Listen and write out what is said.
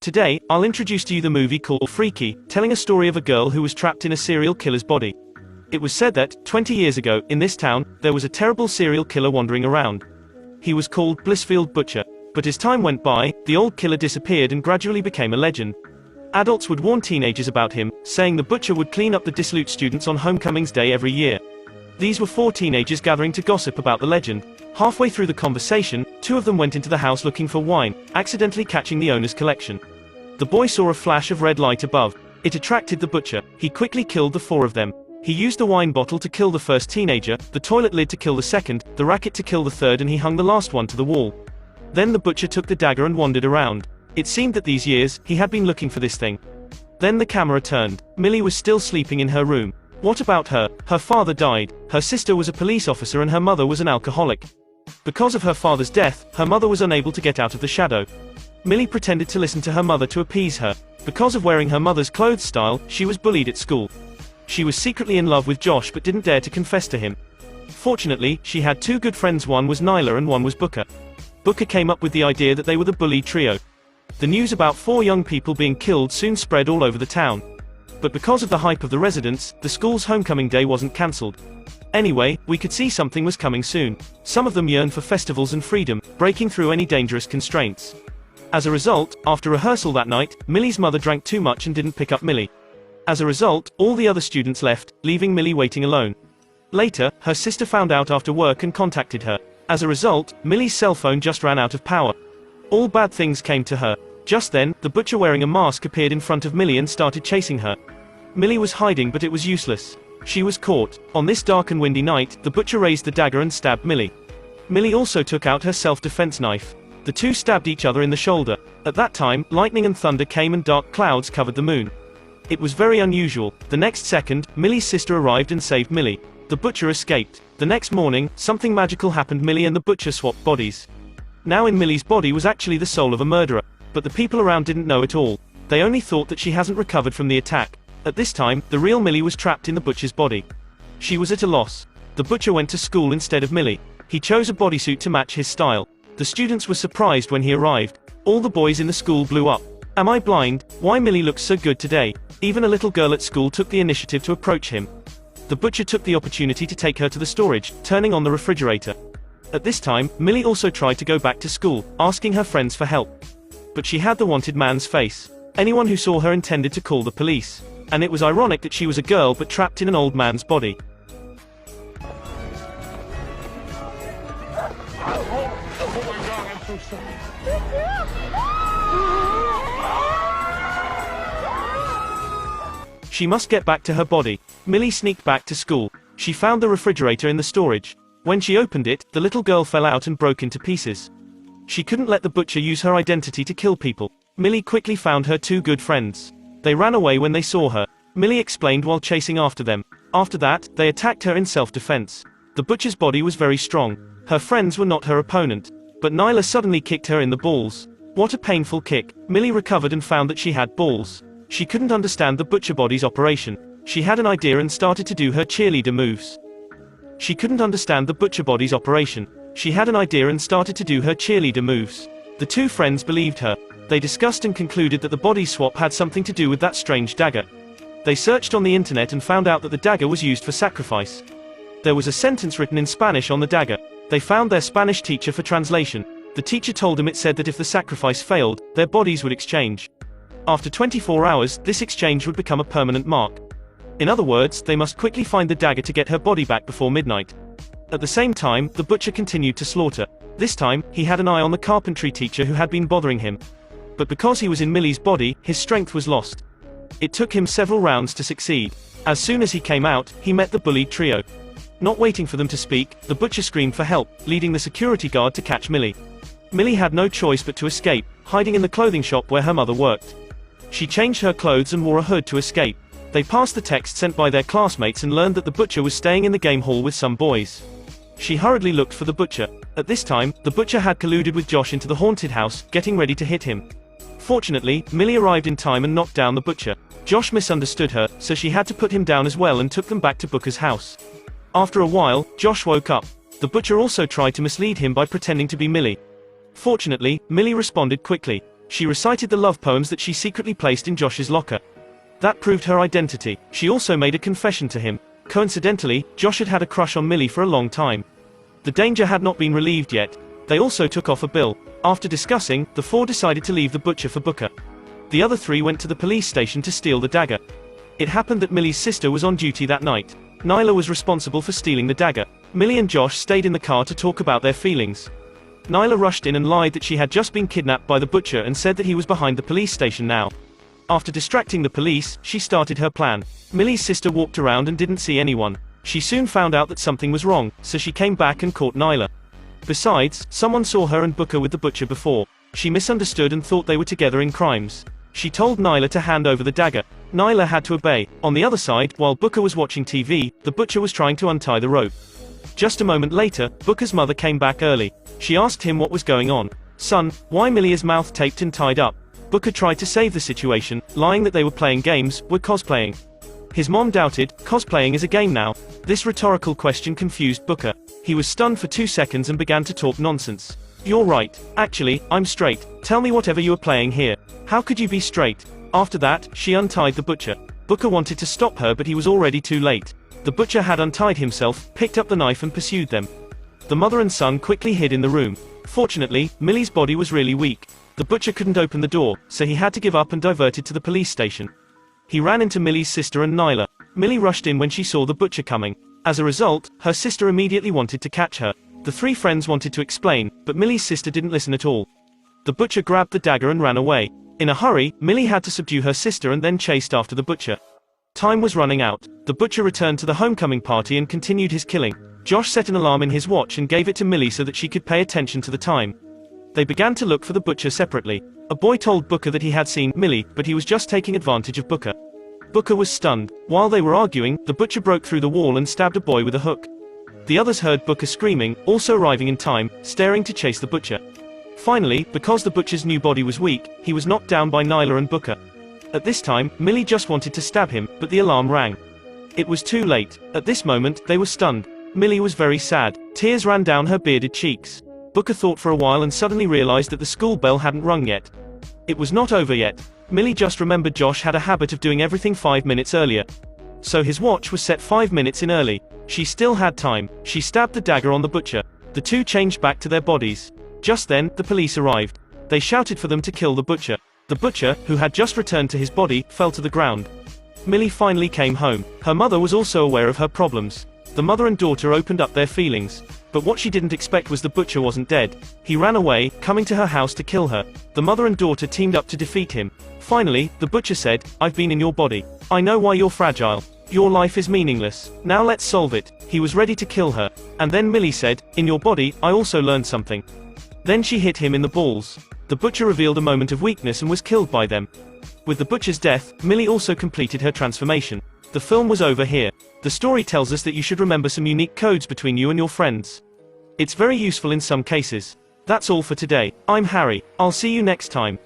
Today, I'll introduce to you the movie called Freaky, telling a story of a girl who was trapped in a serial killer's body. It was said that, 20 years ago, in this town, there was a terrible serial killer wandering around. He was called Blissfield Butcher. But as time went by, the old killer disappeared and gradually became a legend. Adults would warn teenagers about him, saying the butcher would clean up the dissolute students on Homecoming's Day every year. These were 4 teenagers gathering to gossip about the legend. Halfway through the conversation, 2 of them went into the house looking for wine, accidentally catching the owner's collection. The boy saw a flash of red light above. It attracted the butcher. He quickly killed the 4 of them. He used the wine bottle to kill the first teenager, the toilet lid to kill the second, the racket to kill the third, and he hung the last one to the wall. Then the butcher took the dagger and wandered around. It seemed that these years, he had been looking for this thing. Then the camera turned. Millie was still sleeping in her room. What about her? Her father died. Her sister was a police officer and her mother was an alcoholic. Because of her father's death, her mother was unable to get out of the shadow. Millie pretended to listen to her mother to appease her. Because of wearing her mother's clothes style, she was bullied at school. She was secretly in love with Josh but didn't dare to confess to him. Fortunately, she had 2 good friends, one was Nyla and one was Booker. Booker came up with the idea that they were the bully trio. The news about 4 young people being killed soon spread all over the town. But because of the hype of the residents, the school's homecoming day wasn't cancelled. Anyway, we could see something was coming soon. Some of them yearned for festivals and freedom, breaking through any dangerous constraints. As a result, after rehearsal that night, Millie's mother drank too much and didn't pick up Millie. As a result, all the other students left, leaving Millie waiting alone. Later, her sister found out after work and contacted her. As a result, Millie's cell phone just ran out of power. All bad things came to her. Just then, the butcher wearing a mask appeared in front of Millie and started chasing her. Millie was hiding but it was useless. She was caught. On this dark and windy night, the butcher raised the dagger and stabbed Millie. Millie also took out her self-defense knife. The 2 stabbed each other in the shoulder. At that time, lightning and thunder came and dark clouds covered the moon. It was very unusual. The next second, Millie's sister arrived and saved Millie. The butcher escaped. The next morning, something magical happened. Millie and the butcher swapped bodies. Now in Millie's body was actually the soul of a murderer. But the people around didn't know it all. They only thought that she hasn't recovered from the attack. At this time, the real Millie was trapped in the butcher's body. She was at a loss. The butcher went to school instead of Millie. He chose a bodysuit to match his style. The students were surprised when he arrived. All the boys in the school blew up. Am I blind? Why Millie looks so good today? Even a little girl at school took the initiative to approach him. The butcher took the opportunity to take her to the storage, turning on the refrigerator. At this time, Millie also tried to go back to school, asking her friends for help. But she had the wanted man's face. Anyone who saw her intended to call the police. And it was ironic that she was a girl but trapped in an old man's body. She must get back to her body. Millie sneaked back to school. She found the refrigerator in the storage. When she opened it, the little girl fell out and broke into pieces. She couldn't let the butcher use her identity to kill people. Millie quickly found her 2 good friends. They ran away when they saw her. Millie explained while chasing after them. After that, they attacked her in self-defense. The butcher's body was very strong. Her friends were not her opponent. But Nyla suddenly kicked her in the balls. What a painful kick. Millie recovered and found that she had balls. She couldn't understand the butcher body's operation. She had an idea and started to do her cheerleader moves. She couldn't understand the butcher body's operation. She had an idea and started to do her cheerleader moves. The 2 friends believed her. They discussed and concluded that the body swap had something to do with that strange dagger. They searched on the internet and found out that the dagger was used for sacrifice. There was a sentence written in Spanish on the dagger. They found their Spanish teacher for translation. The teacher told them it said that if the sacrifice failed, their bodies would exchange. After 24 hours, this exchange would become a permanent mark. In other words, they must quickly find the dagger to get her body back before midnight. At the same time, the butcher continued to slaughter. This time, he had an eye on the carpentry teacher who had been bothering him. But because he was in Millie's body, his strength was lost. It took him several rounds to succeed. As soon as he came out, he met the bullied trio. Not waiting for them to speak, the butcher screamed for help, leading the security guard to catch Millie. Millie had no choice but to escape, hiding in the clothing shop where her mother worked. She changed her clothes and wore a hood to escape. They passed the text sent by their classmates and learned that the butcher was staying in the game hall with some boys. She hurriedly looked for the butcher. At this time, the butcher had colluded with Josh into the haunted house, getting ready to hit him. Fortunately, Millie arrived in time and knocked down the butcher. Josh misunderstood her, so she had to put him down as well and took them back to Booker's house. After a while, Josh woke up. The butcher also tried to mislead him by pretending to be Millie. Fortunately, Millie responded quickly. She recited the love poems that she secretly placed in Josh's locker. That proved her identity. She also made a confession to him. Coincidentally, Josh had had a crush on Millie for a long time. The danger had not been relieved yet. They also took off a bill. After discussing, the four decided to leave the butcher for Booker. The other three went to the police station to steal the dagger. It happened that Millie's sister was on duty that night. Nyla was responsible for stealing the dagger. Millie and Josh stayed in the car to talk about their feelings. Nyla rushed in and lied that she had just been kidnapped by the butcher and said that he was behind the police station now. After distracting the police, she started her plan. Millie's sister walked around and didn't see anyone. She soon found out that something was wrong, so she came back and caught Nyla. Besides, someone saw her and Booker with the butcher before. She misunderstood and thought they were together in crimes. She told Nyla to hand over the dagger. Nyla had to obey. On the other side, while Booker was watching TV, the butcher was trying to untie the rope. Just a moment later, Booker's mother came back early. She asked him what was going on. "Son, why Millie's mouth taped and tied up?" Booker tried to save the situation, lying that they were playing games, were cosplaying. His mom doubted. Cosplaying is a game now. This rhetorical question confused Booker. He was stunned for 2 seconds and began to talk nonsense. "You're right. Actually, I'm straight. Tell me whatever you are playing here. How could you be straight?" After that, she untied the butcher. Booker wanted to stop her, but he was already too late. The butcher had untied himself, picked up the knife and pursued them. The mother and son quickly hid in the room. Fortunately, Millie's body was really weak. The butcher couldn't open the door, so he had to give up and diverted to the police station. He ran into Millie's sister and Nyla. Millie rushed in when she saw the butcher coming. As a result, her sister immediately wanted to catch her. The three friends wanted to explain, but Millie's sister didn't listen at all. The butcher grabbed the dagger and ran away. In a hurry, Millie had to subdue her sister and then chased after the butcher. Time was running out. The butcher returned to the homecoming party and continued his killing. Josh set an alarm in his watch and gave it to Millie so that she could pay attention to the time. They began to look for the butcher separately. A boy told Booker that he had seen Millie, but he was just taking advantage of Booker. Booker was stunned. While they were arguing, the butcher broke through the wall and stabbed a boy with a hook. The others heard Booker screaming, also arriving in time, staring to chase the butcher. Finally, because the butcher's new body was weak, he was knocked down by Nyla and Booker. At this time, Millie just wanted to stab him, but the alarm rang. It was too late. At this moment, they were stunned. Millie was very sad. Tears ran down her bearded cheeks. Booker thought for a while and suddenly realized that the school bell hadn't rung yet. It was not over yet. Millie just remembered Josh had a habit of doing everything 5 minutes earlier. So his watch was set 5 minutes in early. She still had time. She stabbed the dagger on the butcher. The two changed back to their bodies. Just then, the police arrived. They shouted for them to kill the butcher. The butcher, who had just returned to his body, fell to the ground. Millie finally came home. Her mother was also aware of her problems. The mother and daughter opened up their feelings. But what she didn't expect was the butcher wasn't dead. He ran away, coming to her house to kill her. The mother and daughter teamed up to defeat him. Finally, the butcher said, "I've been in your body. I know why you're fragile. Your life is meaningless. Now let's solve it." He was ready to kill her. And then Millie said, "In your body, I also learned something." Then she hit him in the balls. The butcher revealed a moment of weakness and was killed by them. With the butcher's death, Millie also completed her transformation. The film was over here. The story tells us that you should remember some unique codes between you and your friends. It's very useful in some cases. That's all for today. I'm Harry. I'll see you next time.